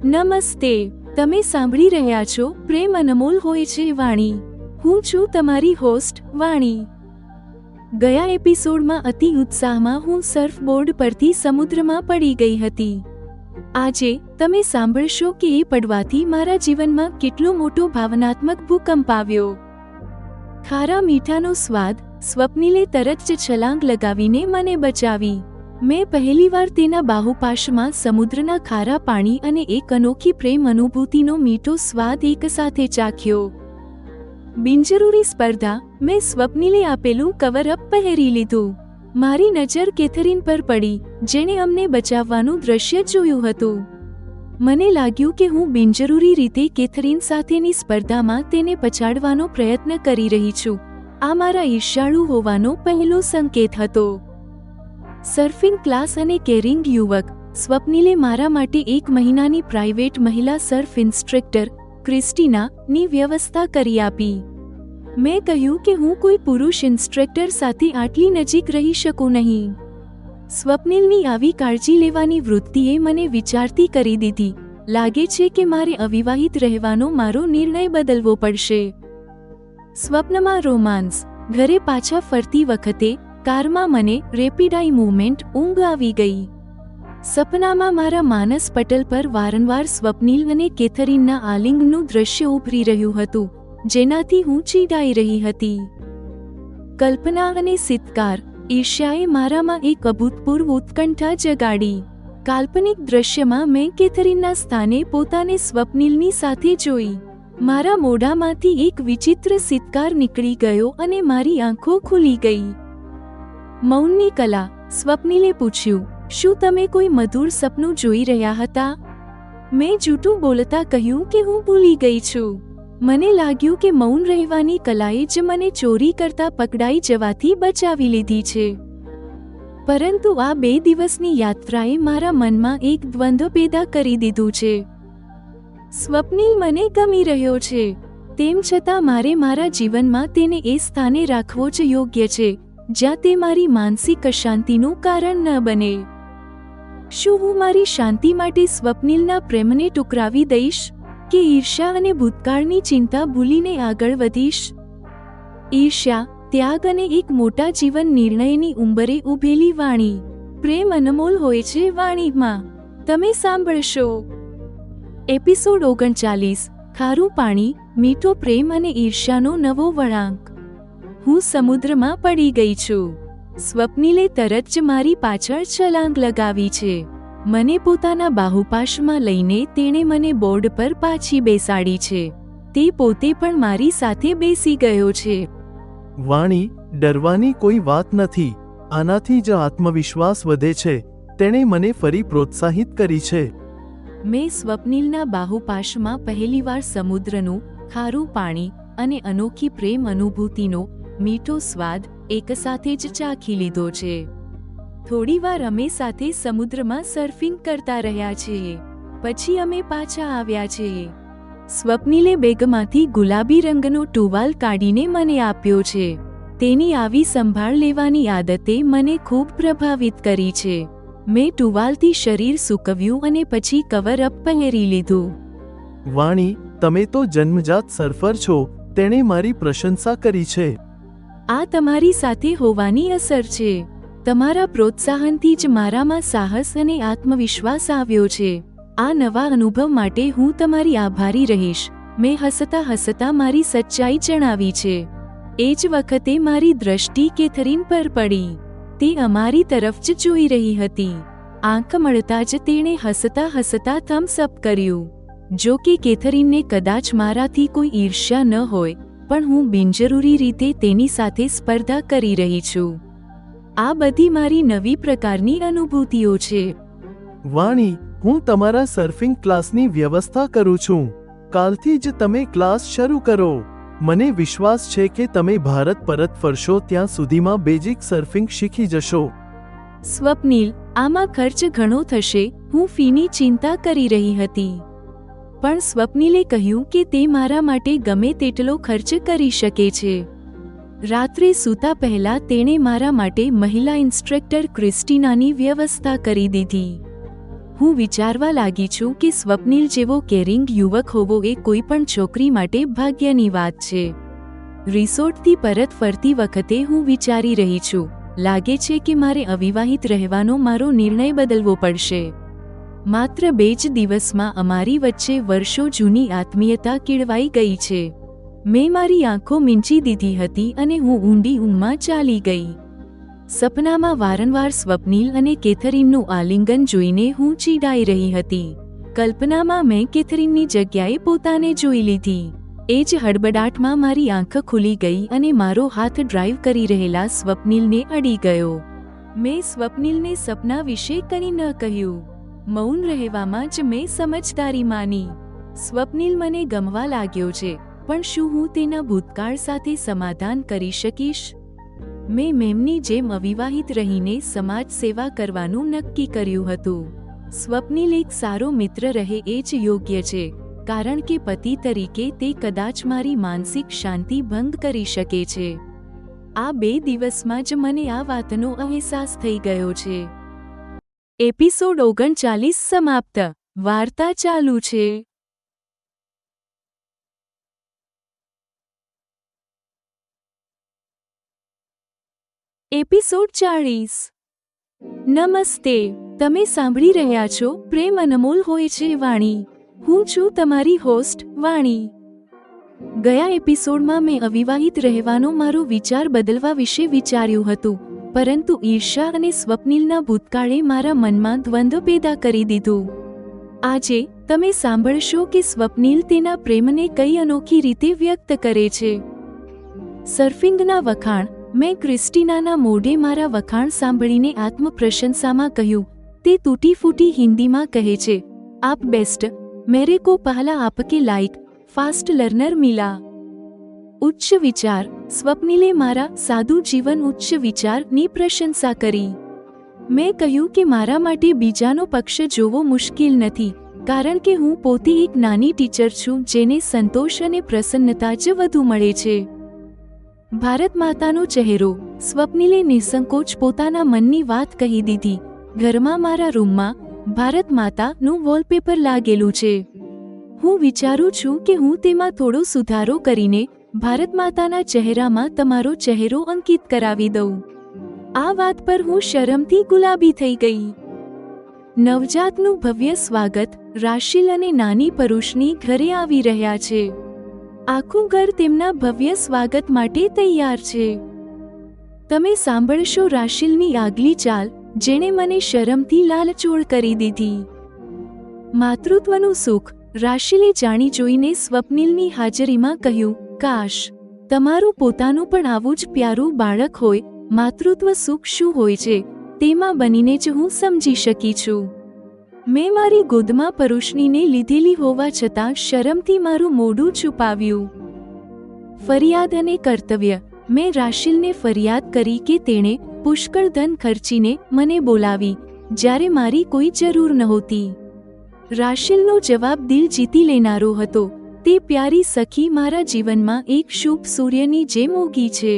નમસ્તે, તમે સાંભળી રહ્યા છો પ્રેમ અનમોલ હોય છે વાણી. હું છું તમારી હોસ્ટ વાણી. ગયા એપિસોડમાં અતિ ઉત્સાહમાં હું સર્ફબોર્ડ પરથી સમુદ્રમાં પડી ગઈ હતી. આજે તમે સાંભળશો કે એ પડવાથી મારા જીવનમાં કેટલો મોટો ભાવનાત્મક ભૂકંપ આવ્યો. ખારા મીઠાનો સ્વાદ સ્વપ્નિલે તરત જ છલાંગ લગાવીને મને બચાવી. મેં પહેલીવાર તેના બાહુપાશમાં સમુદ્રના ખારા પાણી અને એક અનોખી પ્રેમ અનુભૂતિનો મીઠો સ્વાદ એકસાથે ચાખ્યો. બિનજરૂરી સ્પર્ધા. મેં સ્વપ્નિલે આપેલું કવર અપ પહેરી લીધું. મારી નજર કેથરીન પર પડી, જેણે અમને બચાવવાનું દ્રશ્ય જોયું હતું. મને લાગ્યું કે હું બિનજરૂરી રીતે કેથરીન સાથેની સ્પર્ધામાં તેને પછાડવાનો પ્રયત્ન કરી રહી છું. આ મારા ઈર્ષ્યાળુ હોવાનો પહેલો સંકેત હતો. સર્ફિંગ ક્લાસ અને કેરિંગ યુવક. સ્વપ્નિલે મારા માટે 1 મહિનાની પ્રાઇવેટ મહિલા સર્ફ ઇન્સ્ટ્રક્ટર ક્રિસ્ટીનાની વ્યવસ્થા કરી આપી. મેં કહ્યું કે હું કોઈ પુરુષ ઇન્સ્ટ્રક્ટર સાથે આટલી નજીક રહી શકું નહીં. સ્વપ્નિલની આવી કાળજી લેવાની વૃત્તિએ મને વિચારતી કરી દીધી. લાગે છે કે મારે અવિવાહિત રહેવાનો મારો નિર્ણય બદલવો પડશે. સ્વપ્નમાં રોમાન્સ. ઘરે પાછા ફરતી વખતે કારમાં મને રેપિડ આઈ મૂવમેન્ટ ઊંઘ આવી ગઈ. સપનામાં મારા માનસ પટલ પર વારંવાર સ્વપ્નિલ અને કેથરીનના આલિંગનનું દ્રશ્ય ઉભરી રહ્યું હતું, જેનાથી હું ચીડાઈ રહી હતી. કલ્પના અને સિત્કાર. ઈર્ષ્યાએ મારામાં એક અભૂતપૂર્વ ઉત્કંઠા જગાડી. કાલ્પનિક દ્રશ્યમાં મેં કેથરીનના સ્થાને પોતાને સ્વપ્નિલની સાથે જોઈ. મારા મોઢામાંથી એક વિચિત્ર સિત્કાર નીકળી ગયો અને મારી આંખો ખુલી ગઈ. મૌનની કલા. સ્વપ્નિલે પૂછ્યું, શું તમે કોઈ મધુર સપનું જોઈ રહ્યા હતા? મેં જૂઠું બોલતા કહ્યું કે હું ભૂલી ગઈ છું. મને લાગ્યું કે મૌન રહેવાની કલાએ જ મને ચોરી કરતા પકડાઈ જવાથી બચાવી લીધી છે. પરંતુ આ 2 દિવસની યાત્રાએ મારા મનમાં એક દ્વંદ્વ પેદા કરી દીધું છે. સ્વપ્નિલ મને ગમી રહ્યો છે, તેમ છતાં મારે મારા જીવનમાં તેને એ સ્થાને રાખવો જ યોગ્ય છે જ્યાં તે મારી માનસિક અશાંતિનું કારણ ન બને. શું હું મારી શાંતિ માટે સ્વપ્નિલના પ્રેમને ટુકરાવી દઈશ, કે ઈર્ષ્યા અને ભૂતકાળની ચિંતા ભૂલીને આગળ વધીશ? ઈર્ષ્યા, ત્યાગ અને એક મોટા જીવન નિર્ણયની ઉંબરે ઊભેલી વાણી. પ્રેમ અનમોલ હોય છે વાણીમાં. તમે સાંભળશો. એપિસોડ 39. ખારું પાણી, મીઠો પ્રેમ અને ઈર્ષ્યાનો નવો વળાંક. હું સમુદ્રમાં પડી ગઈ છું. સ્વપ્નિલે તરત જ મારી પાછળ છલાંગ લગાવી છે. મને પોતાના બાહુપાશમાં લઈને તેણે મને બોર્ડ પર પાછી બેસાડી છે. તે પોતે પણ મારી સાથે બેસી ગયો છે. વાણી, ડરવાની કોઈ વાત નથી. આનાથી જ આત્મવિશ્વાસ વધે છે. તેણે મને ફરી પ્રોત્સાહિત કરી છે. મેં સ્વપ્નિલના બાહુપાશમાં પહેલીવાર સમુદ્રનું ખારું પાણી અને અનોખી પ્રેમ અનુભૂતિનો મીઠો સ્વાદ એકસાથે જ ચાખી લીધો છે. થોડીવાર અમે સાથે સમુદ્રમાં સર્ફિંગ કરતા રહ્યા છીએ. પછી અમે પાછા આવ્યા છીએ. સ્વપ્નિલે બેગમાંથી ગુલાબી રંગનો ટુવાલ કાઢીને મને આપ્યો છે. તેની આવી સંભાળ લેવાની આદતે મને ખૂબ પ્રભાવિત કરી છે. મેં ટુવાલથી શરીર સૂકવ્યું અને પછી કવર અપ પહેરી લીધું. વાણી, તમે તો જન્મજાત સર્ફર છો. તેણે મારી પ્રશંસા કરી છે. આ તમારી સાથે હોવાની અસર છે. તમારા પ્રોત્સાહનથી જ મારામાં સાહસ અને આત્મવિશ્વાસ આવ્યો છે. આ નવા અનુભવ માટે હું તમારી આભારી રહીશ. મેં હસતા હસતા મારી સચ્ચાઈ જણાવી છે. એ જ વખતે મારી દ્રષ્ટિ કેથરીન પર પડી. તે અમારી તરફ જ જોઈ રહી હતી. આંખ મળતા જ તેણે હસતા હસતા થમ્સ અપ કર્યું. જો કે કેથરીનને કદાચ મારાથી કોઈ ઈર્ષ્યા ન હોય, પણ હું બિનજરૂરી રીતે તેની સાથે સ્પર્ધા કરી રહી છું. આ બધી મારી નવી પ્રકારની અનુભૂતિઓ છે. વાણી, હું તમારા સર્ફિંગ ક્લાસની વ્યવસ્થા કરું છું. કાલથી જ તમે ક્લાસ શરૂ કરો. મને વિશ્વાસ છે કે તમે ભારત પરત ફરશો ત્યાં સુધીમાં બેઝિક સર્ફિંગ શીખી જશો. સ્વપ્નિલ, આમાં ખર્ચ ઘણો થશે. હું ફીની ચિંતા કરી રહી હતી. પણ સ્વપ્નિલે કહ્યું કે તે મારા માટે ગમે તેટલો ખર્ચ કરી શકે છે. રાત્રે સૂતા પહેલા તેણે મારા માટે મહિલા ઇન્સ્ટ્રક્ટર ક્રિસ્ટીનાની વ્યવસ્થા કરી દીધી. હું વિચારવા લાગી છું કે સ્વપ્નિલ જેવો કેરિંગ યુવક હોવો એ કોઈ પણ છોકરી માટે ભાગ્યની વાત છે. રિસોર્ટથી પરત ફરતી વખતે હું વિચારી રહી છું, લાગે છે કે મારે અવિવાહિત રહેવાનો મારો નિર્ણય બદલવો પડશે. માત્ર 2 જ દિવસમાં અમારી વચ્ચે વર્ષો જૂની આત્મીયતા કેળવાઈ ગઈ છે. મેં મારી આંખો મીંચી દીધી હતી અને હું ઊંડી ઊંઘમાં ચાલી ગઈ. સપનામાં વારંવાર સ્વપ્નિલ અને કેથરીનનું આલિંગન જોઈને હું ચીડાઈ રહી હતી. કલ્પનામાં મેં કેથરીનની જગ્યાએ પોતાને જોઈ લીધી. એ જ હડબડાટમાં મારી આંખ ખુલી ગઈ અને મારો હાથ ડ્રાઈવ કરી રહેલા સ્વપ્નિલને અડી ગયો. મેં સ્વપ્નિલને સપના વિશે કંઈ ન કહ્યું. મૌન રહેવામાં જ મેં સમજદારી માની. સ્વપ્નિલ મને ગમવા લાગ્યો છે, પણ શું હું તેના ભૂતકાળ સાથે સમાધાન કરી શકીશ? મેં મેમની જેમ અવિવાહિત રહીને સમાજ સેવા કરવાનું નક્કી કર્યું હતું. સ્વપ્નિલ એક સારો મિત્ર રહે એ જ યોગ્ય છે, કારણ કે પતિ તરીકે તે કદાચ મારી માનસિક શાંતિ ભંગ કરી શકે છે. આ 2 દિવસમાં જ મને આ વાતનો અહેસાસ થઈ ગયો છે. એપિસોડ 39 સમાપ્ત. વાર્તા ચાલુ છે. એપિસોડ 40. નમસ્તે. તમે સાંભળી રહ્યા છો પ્રેમ અનમોલ હોય છે વાણી. હું છું તમારી હોસ્ટ વાણી. ગયા એપિસોડમાં મેં અવિવાહિત રહેવાનો મારો વિચાર બદલવા વિશે વિચાર્યું હતું, પરંતુ ઈર્ષા અને સ્વપ્નિલના ભૂતકાળે મારા મનમાં દ્વંદ્વ પેદા કરી દીધું. આજે તમે સાંભળશો કે સ્વપ્નિલ તેના પ્રેમને કઈ અનોખી રીતે વ્યક્ત કરે છે. સર્ફિંગના વખાણ. મેં ક્રિસ્ટીનાના મોઢે મારા વખાણ સાંભળીને આત્મપ્રશંસામાં કહ્યું. તે તૂટી ફૂટી હિન્દીમાં કહે છે, આપ બેસ્ટ, મેરે કો પહેલા આપકે લાઇક ફાસ્ટ લર્નર મિલા. ઉચ્ચ વિચાર. સ્વપ્નિલે મારા સાદું જીવન ઉચ્ચ વિચારની પ્રશંસા કરી. મેં કહ્યું કે મારા માટે બીજાનો પક્ષ જોવો મુશ્કેલ નથી, કારણ કે હું પોતે એક નાની ટીચર છું જેને સંતોષ અને પ્રસન્નતા જ વધુ મળે છે. ભારત માતાનો ચહેરો. સ્વપ્નિલે નિસંકોચ પોતાના મનની વાત કહી દીધી. ઘરમાં મારા રૂમમાં ભારત માતાનું વોલપેપર લાગેલું છે. હું વિચારું છું કે હું તેમાં થોડો સુધારો કરીને ભારત માતાના ચહેરામાં તમારો ચહેરો અંકિત કરાવી દઉં. આ વાત પર હું શરમથી ગુલાબી થઈ ગઈ. નવજાતનું ભવ્ય સ્વાગત. રાશિલ અને નાની પરુષની ઘરે આવી રહ્યા છે. આખું ઘર તેમના ભવ્ય સ્વાગત માટે તૈયાર છે. તમે સાંભળશો રાશિલની આગલી ચાલ, જેણે મને શરમથી લાલચોળ કરી દીધી. માતૃત્વનું સુખ. રાશિલે જાણી જોઈને સ્વપ્નિલની હાજરીમાં કહ્યું, કાશ તમારું પોતાનું પણ આવું જ પ્યારું બાળક હોય. માતૃત્વ સુખ શું હોય છે તેમાં બનીને જ હું સમજી શકી છું. મેં મારી ગોદમાં પરુષણીને લીધેલી હોવા છતાં શરમથી મારું મોઢું છુપાવ્યું. ફરિયાદ અને કર્તવ્ય. મેં રાશિલને ફરિયાદ કરી કે તેણે પુષ્કળ ધન ખર્ચીને મને બોલાવી, જ્યારે મારી કોઈ જરૂર નહોતી. રાશિલનો જવાબ દિલ જીતી લેનારો હતો. તે પ્યારી સખી મારા જીવનમાં એક શુભ સૂર્યની જેમ ઉગી છે.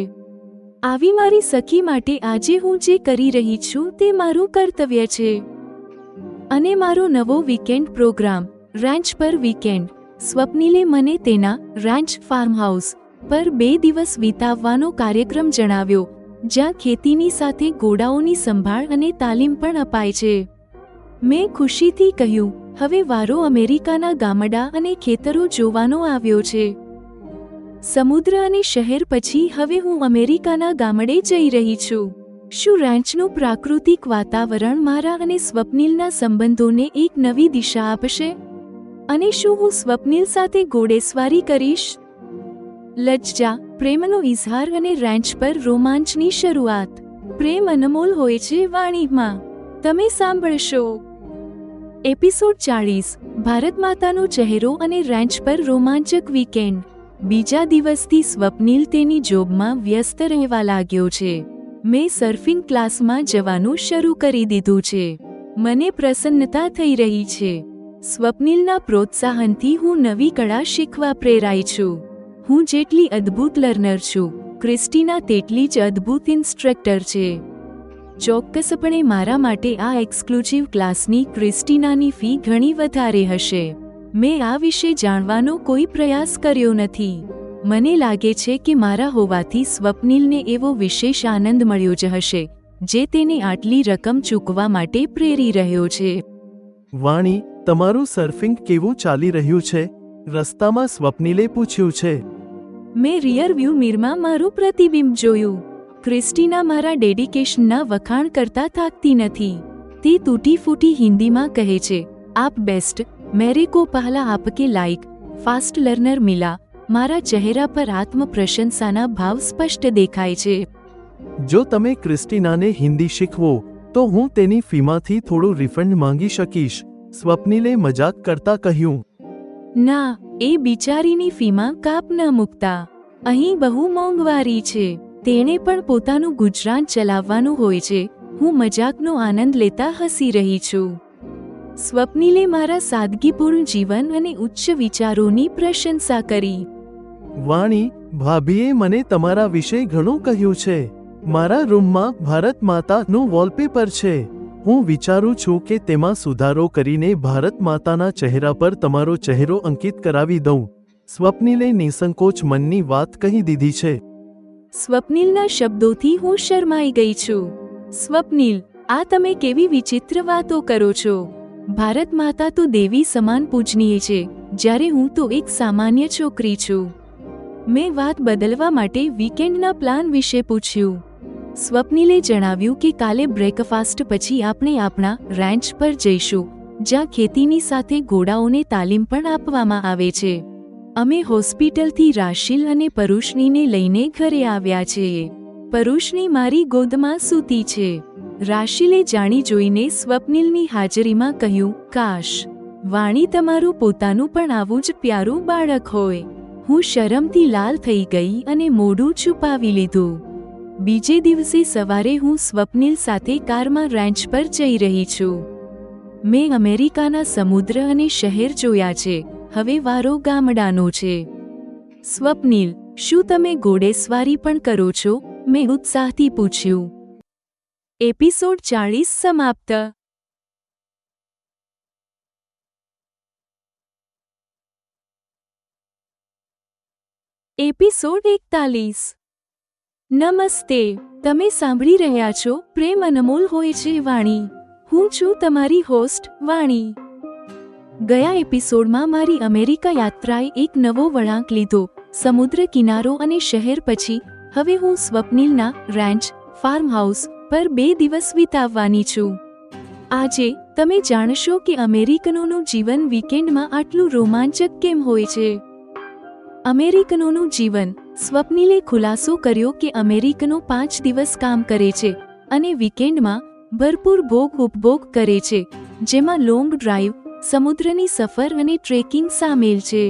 આવી મારી સખી માટે આજે હું જે કરી રહી છું તે મારું કર્તવ્ય છે. અને મારો નવો વીકેન્ડ પ્રોગ્રામ, રેન્ચ પર વીકેન્ડ. સ્વપ્નિલે મને તેના રેન્ચ ફાર્મહાઉસ પર 2 દિવસ વિતાવવાનો કાર્યક્રમ જણાવ્યો, જ્યાં ખેતીની સાથે ઘોડાઓની સંભાળ અને તાલીમ પણ અપાય છે. મેં ખુશીથી કહ્યું, હવે વારો અમેરિકાના ગામડા અને ખેતરો જોવાનો આવ્યો છે. સમુદ્ર અને શહેર પછી હવે હું અમેરિકાના ગામડે જઈ રહી છું. શું રેન્ચનું પ્રાકૃતિક વાતાવરણ મારા અને સ્વપ્નિલના સંબંધોને એક નવી દિશા આપશે? અને શું હું સ્વપ્નિલ સાથે ઘોડેસવારી કરીશ? લજ્જા. પ્રેમનો ઇઝહાર અને રેન્ચ પર રોમાંચની શરૂઆત. પ્રેમ અનમોલ હોય છે વાણીમાં. તમે સાંભળશો. એપિસોડ 40. ભારત માતાનો ચહેરો અને રેન્ચ પર રોમાંચક વીકેન્ડ. બીજા દિવસથી સ્વપ્નિલ તેની જોબમાં વ્યસ્ત રહેવા લાગ્યો છે. મેં સર્ફિંગ ક્લાસમાં જવાનું શરૂ કરી દીધું છે. મને પ્રસન્નતા થઈ રહી છે. સ્વપ્નિલના પ્રોત્સાહનથી હું નવી કળા શીખવા પ્રેરાઈ છું. હું જેટલી અદ્ભુત લર્નર છું, ક્રિસ્ટીના તેટલી જ અદ્ભુત ઇન્સ્ટ્રક્ટર છે. ચોક્કસપણે મારા માટે આ એક્સક્લુઝિવ ક્લાસની ક્રિસ્ટીનાની ફી ઘણી વધારે હશે. મેં આ વિશે જાણવાનો કોઈ પ્રયાસ કર્યો નથી. મને લાગે છે કે મારા હોવાથી સ્વપ્નિલને એવો વિશેષ આનંદ મળ્યો જ હશે જે તેને આટલી રકમ ચૂકવવા માટે પ્રેરી રહ્યો છે. વાણી, તમારું સર્ફિંગ કેવું ચાલી રહ્યું છે? રસ્તામાં સ્વપ્નિલે પૂછ્યું છે. મેં રિયર વ્યૂ મિરમાં મારું પ્રતિબિંબ જોયું. ક્રિસ્ટીના મારા ડેડિકેશનના વખાણ કરતા થાકતી નથી. તે તૂટી ફૂટી હિન્દીમાં કહે છે, આપ બેસ્ટ, મેરે કો પહલા આપકે લાઈક, ફાસ્ટ લર્નર મિલા. મારા ચહેરા પર આત્મપ્રશંસાના ભાવ સ્પષ્ટ દેખાય છે. જો તમે ક્રિસ્ટીનાને હિન્દી શીખવો તો હું તેની ફીમાંથી થોડું રિફંડ માંગી શકીશ, સ્વપ્નિલે મજાક કરતા કહ્યું. ના, એ બિચારીની ફીમાં કાપ ન મૂકતા. અહીં બહુ મોંઘવારી છે. તેણે પણ પોતાનું ગુજરાન ચલાવવાનું હોય છે. હું મજાકનો આનંદ લેતા હસી રહી છું. સ્વપ્નિલે મારા સાદગીપૂર્ણ જીવન અને ઉચ્ચ વિચારોની પ્રશંસા કરી. વાણી, ભાભીએ મને તમારા વિશે ઘણું કહ્યું છે. મારા રૂમમાં ભારત માતાનું વોલપેપર છે. હું વિચારું છું કે તેમાં સુધારો કરીને ભારત માતાના ચહેરા પર તમારો ચહેરો અંકિત કરાવી દઉં. સ્વપ્નિલે નિસંકોચ મનની વાત કહી દીધી છે. સ્વપ્નિલના શબ્દોથી હું શરમાઈ ગઈ છું. સ્વપ્નિલ, આ તમે કેવી વિચિત્ર વાતો કરો છો? ભારત માતા તો દેવી સમાન પૂજનીય છે, જ્યારે હું તો એક સામાન્ય છોકરી છું. મેં વાત બદલવા માટે વીકેન્ડના પ્લાન વિશે પૂછ્યું. સ્વપ્નિલે જણાવ્યું કે કાલે બ્રેકફાસ્ટ પછી આપણે આપણા રેન્ચ પર જઈશું, જ્યાં ખેતીની સાથે ઘોડાઓને તાલીમ પણ આપવામાં આવે છે. અમે હોસ્પિટલથી રાશિલ અને પરુષનીને લઈને ઘરે આવ્યા છીએ. પરુષની મારી ગોદમાં સૂતી છે. રાશિલે જાણી જોઈને સ્વપ્નિલની હાજરીમાં કહ્યું, કાશ વાણી તમારું પોતાનું પણ આવું જ પ્યારું બાળક હોય. હું શરમથી લાલ થઈ ગઈ અને મોઢું છુપાવી લીધું. બીજે દિવસે સવારે હું સ્વપ્નિલ સાથે કારમાં રેન્ચ પર જઈ રહી છું. મેં અમેરિકાના સમુદ્ર અને શહેર જોયા છે. હવે વારો ગામડાનો છે. સ્વપ્નિલ, શું તમે ઘોડેસવારી પણ કરો છો? મેં ઉત્સાહથી પૂછ્યું. એપિસોડ 40 સમાપ્ત. એપિસોડ 41. નમસ્તે, તમે સાંભળી રહ્યા છો પ્રેમ અનમોલ હોય છે વાણી. હું છું તમારી હોસ્ટ વાણી. ગયા એપિસોડમાં મારી અમેરિકા યાત્રાએ એક નવો વળાંક લીધો. સમુદ્ર કિનારો અને શહેર પછી હવે હું સ્વપ્નિલના રેન્ચ ફાર્મ હાઉસ પર 2 દિવસ વિતાવવાની છું. આજે તમે જાણશો કે અમેરિકનોનું જીવન વીકેન્ડમાં આટલું રોમાંચક કેમ હોય છે. અમેરિકનોનું જીવન. સ્વપ્નિલે ખુલાસો કર્યો કે અમેરિકનો 5 દિવસ કામ કરે છે અને વીકેન્ડમાં ભરપૂર ભોગ ઉપભોગ કરે છે, જેમાં લોંગ ડ્રાઈવ, સમુદ્રની સફર અને ટ્રેકિંગ સામેલ છે.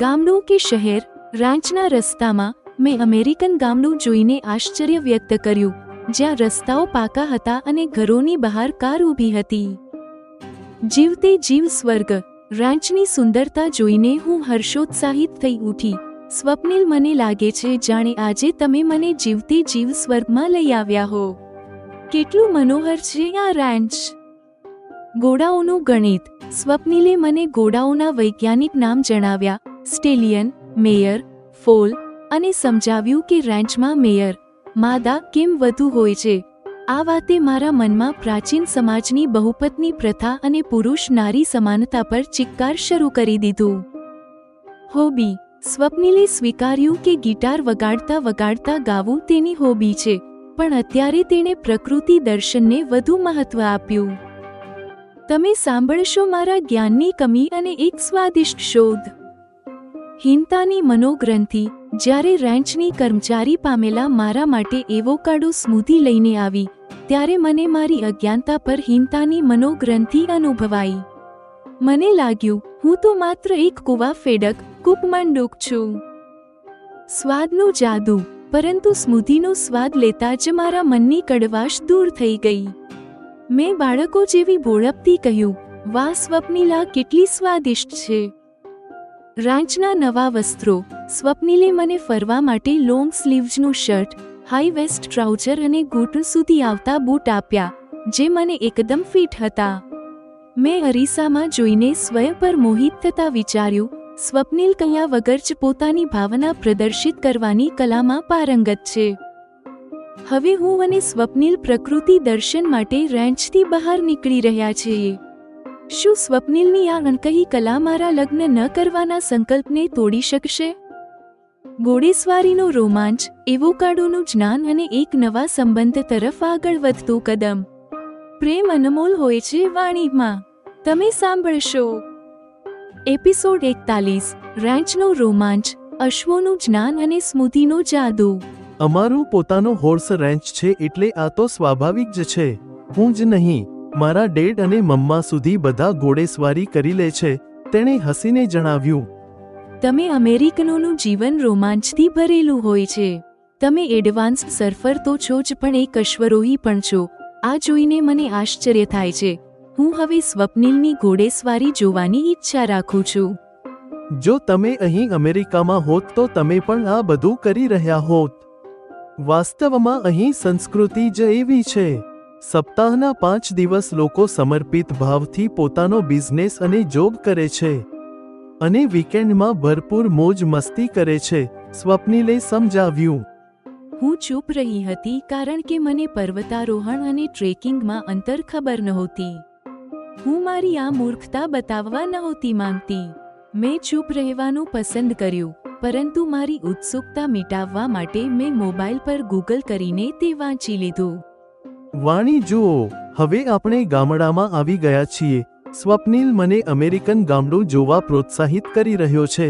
ગામડું કે શહેર, રાંચના રસ્તામાં મેં અમેરિકન ગામડું જોઈને આશ્ચર્ય વ્યક્ત કર્યું, જ્યાં રસ્તાઓ પાકા હતા અને ઘરોની બહાર કાર ઊભી હતી. જીવતે જીવ સ્વર્ગ. રાંચની સુંદરતા જોઈને હું હર્ષોત્સાહિત થઈ ઉઠી. સ્વપ્નિલ, મને લાગે છે જાણે આજે તમે મને જીવતે જીવ સ્વર્ગમાં લઈ આવ્યા હો. કેટલું મનોહર છે આ રેન્ચ. ઘોડાઓનું ગણિત. સ્વપ્નિલે મને ઘોડાઓના વૈજ્ઞાનિક નામ જણાવ્યા, સ્ટેલિયન, મેયર, ફોલ, અને સમજાવ્યું કે રેન્ચમાં મેયર, માદા કેમ વધુ હોય છે. આ વાતે મારા મનમાં પ્રાચીન સમાજની બહુપત્ની પ્રથા અને પુરુષ નારી સમાનતા પર ચિક્કાર શરૂ કરી દીધું. હોબી. સ્વપ્નિલે સ્વીકાર્યું કે ગિટાર વગાડતા વગાડતા ગાવું તેની હોબી છે, પણ અત્યારે તેણે પ્રકૃતિ દર્શનને વધુ મહત્વ આપ્યું. તમે સાંભળશો મારા જ્ઞાનની કમી અને એક સ્વાદિષ્ટ શોધ. હિંતાની મનોગ્રંથિ. જ્યારે રેન્ચની કર્મચારી પામેલા મારા માટે એવોકાડો સ્મૂધી લઈને આવી, ત્યારે મને મારી અજ્ઞાનતા પર હિંતાની મનોગ્રંથિ અનુભવાઈ. મને લાગ્યું હું તો માત્ર એક કુવા ફેડક કૂપમંડૂક છું. સ્વાદનું જાદુ. પરંતુ સ્મૂધીનો સ્વાદ લેતા જ મારા મનની કડવાશ દૂર થઈ ગઈ. મેં બાળકો જેવી ભોળપથી કહ્યું, વાહ સ્વપ્નિલા, કેટલી સ્વાદિષ્ટ છે. રાંચના નવા વસ્ત્રો. સ્વપ્નિલે મને ફરવા માટે લોંગ સ્લીવ્સનું શર્ટ, હાઈ વેસ્ટ ટ્રાઉઝર અને ઘૂંટણ સુધી આવતા બૂટ આપ્યા, જે મને એકદમ ફિટ હતા. મેં અરીસામાં જોઈને સ્વયં પર મોહિત થતા વિચાર્યું, સ્વપ્નિલ કહ્યા વગર જ પોતાની ભાવના પ્રદર્શિત કરવાની કલામાં પારંગત છે. હવે હું અને સ્વપ્નિલ પ્રકૃતિ દર્શન માટે રેન્ચથી બહાર નીકળી રહ્યા છીએ. શું સ્વપ્નિલની આ અણકહી કલા મારા લગ્ન ન કરવાના સંકલ્પને તોડી શકશે? ઘોડેસવારીનો રોમાંચ, એવોકાડોનું જ્ઞાન અને એક નવા સંબંધ તરફ આગળ વધતું કદમ. પ્રેમ અનમોલ હોય છે વાણીમાં. તમે સાંભળશો એપિસોડ 41, રેન્ચનો રોમાંચ, અશ્વોનું જ્ઞાન અને સ્મૃતિનો જાદુ. અમારું પોતાનો હોર્સ રેન્ચ છે એટલે આ તો સ્વાભાવિક જ છે. હું જ નહીં, મારા ડેડ અને મમ્મા સુધી બધા ઘોડેસવારી કરી લે છે, તેણે હસીને જણાવ્યું. તમે અમેરિકનોનું જીવન રોમાંચથી ભરેલું હોય છે. તમે એડવાન્સ સર્ફર તો છો જ પણ એક અશ્વરોહી પણ છો. આ જોઈને મને આશ્ચર્ય થાય છે. હું હવે સ્વપ્નિલની ઘોડેસવારી જોવાની ઈચ્છા રાખું છું. જો તમે અહીં અમેરિકામાં હોત તો તમે પણ આ બધું કરી રહ્યા હોત. વાસ્તવમાં અહીં સંસ્કૃતિ જ એવી છે. સપ્તાહના 5 દિવસ લોકો સમર્પિત ભાવથી પોતાનો બિઝનેસ અને જોબ કરે છે અને વીકેન્ડમાં ભરપૂર મોજ મસ્તી કરે છે, સ્વપ્નિલે સમજાવ્યું. હું ચૂપ રહી હતી કારણ કે મને પર્વતારોહણ અને ટ્રેકિંગમાં અંતર ખબર નહોતી. હું મારી આ મૂર્ખતા બતાવવા નહોતી માંગતી. મેં ચૂપ રહેવાનું પસંદ કર્યું, પરંતુ મારી ઉત્સુકતા મિટાવવા માટે મેં મોબાઈલ પર ગૂગલ કરીને તે વાંચી લીધું. વાણી જુઓ, હવે આપણે ગામડામાં આવી ગયા છીએ. સ્વપ્નિલ મને અમેરિકન ગામડું જોવા પ્રોત્સાહિત કરી રહ્યો છે.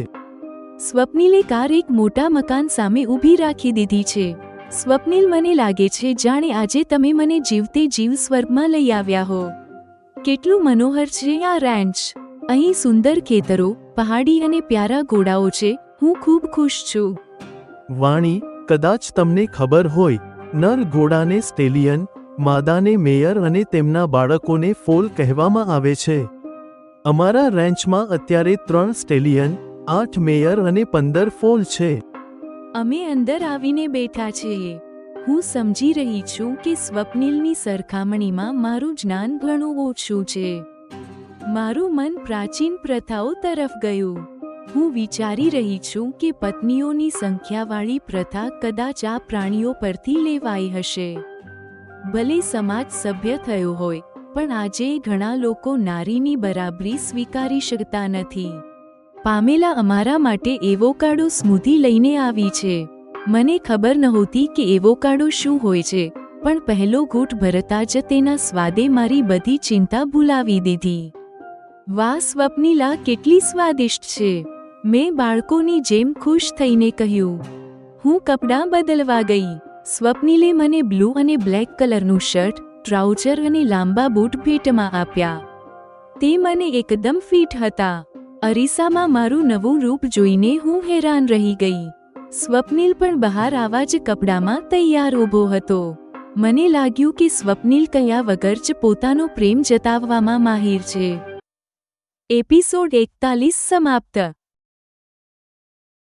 સ્વપ્નિલે કાર એક મોટા મકાન સામે ઊભી રાખી દીધી છે. સ્વપ્નિલ, મને લાગે છે જાણે આજે તમે મને જીવતે જીવ સ્વર્ગમાં લઈ આવ્યા હો. કેટલું મનોહર છે આ રેન્ચ. અહીં સુંદર ખેતરો, પહાડી અને પ્યારા ઘોડાઓ છે. હું ખૂબ ખુશ છું. વાણી, કદાચ તમને ખબર હોય, નર ઘોડાને સ્ટેલિયન, માદાને મેયર અને તેમના બાળકોને ફોલ કહેવામાં આવે છે. અમારા રેન્ચમાં અત્યારે 3 સ્ટેલિયન, 8 મેયર અને 15 ફોલ છે. અમે અંદર આવીને બેઠા છીએ. હું સમજી રહી છું કે સ્વપ્નિલની સરખામણીમાં મારું જ્ઞાન ઘણું ઓછું છે. મારું મન પ્રાચીન પ્રથાઓ તરફ ગયું. હું વિચારી રહી છું કે પત્નીઓની સંખ્યાવાળી પ્રથા કદાચ આ પ્રાણીઓ પરથી લેવાઈ હશે. ભલે સમાજ સભ્ય થયો હોય, પણ આજે ઘણા લોકો નારીની બરાબરી સ્વીકારી શકતા નથી. પામેલા અમારા માટે એવોકાડો સ્મૂધી લઈને આવી છે. મને ખબર નહોતી કે એવોકાડો શું હોય છે, પણ પહેલો ઘૂંટ ભરતા જ તેના સ્વાદે મારી બધી ચિંતા ભૂલાવી દીધી. વાહ સ્વપ્નિલા, કેટલી સ્વાદિષ્ટ છે. મેં બાળકોની જેમ ખુશ થઈને કહ્યું. હું કપડાં બદલવા ગઈ. સ્વપ્નિલે મને બ્લુ અને બ્લેક કલરનું શર્ટ, ટ્રાઉઝર અને લાંબા બૂટ ભેટમાં આપ્યા. તે મને એકદમ ફિટ હતા. અરીસામાં મારું નવું રૂપ જોઈને હું હેરાન રહી ગઈ. સ્વપ્નિલ પણ બહાર આવા જ કપડામાં તૈયાર ઊભો હતો. મને લાગ્યું કે સ્વપ્નિલ કહ્યા વગર જ પોતાનો પ્રેમ જતાવવામાં માહિર છે. એપિસોડ 41 સમાપ્ત.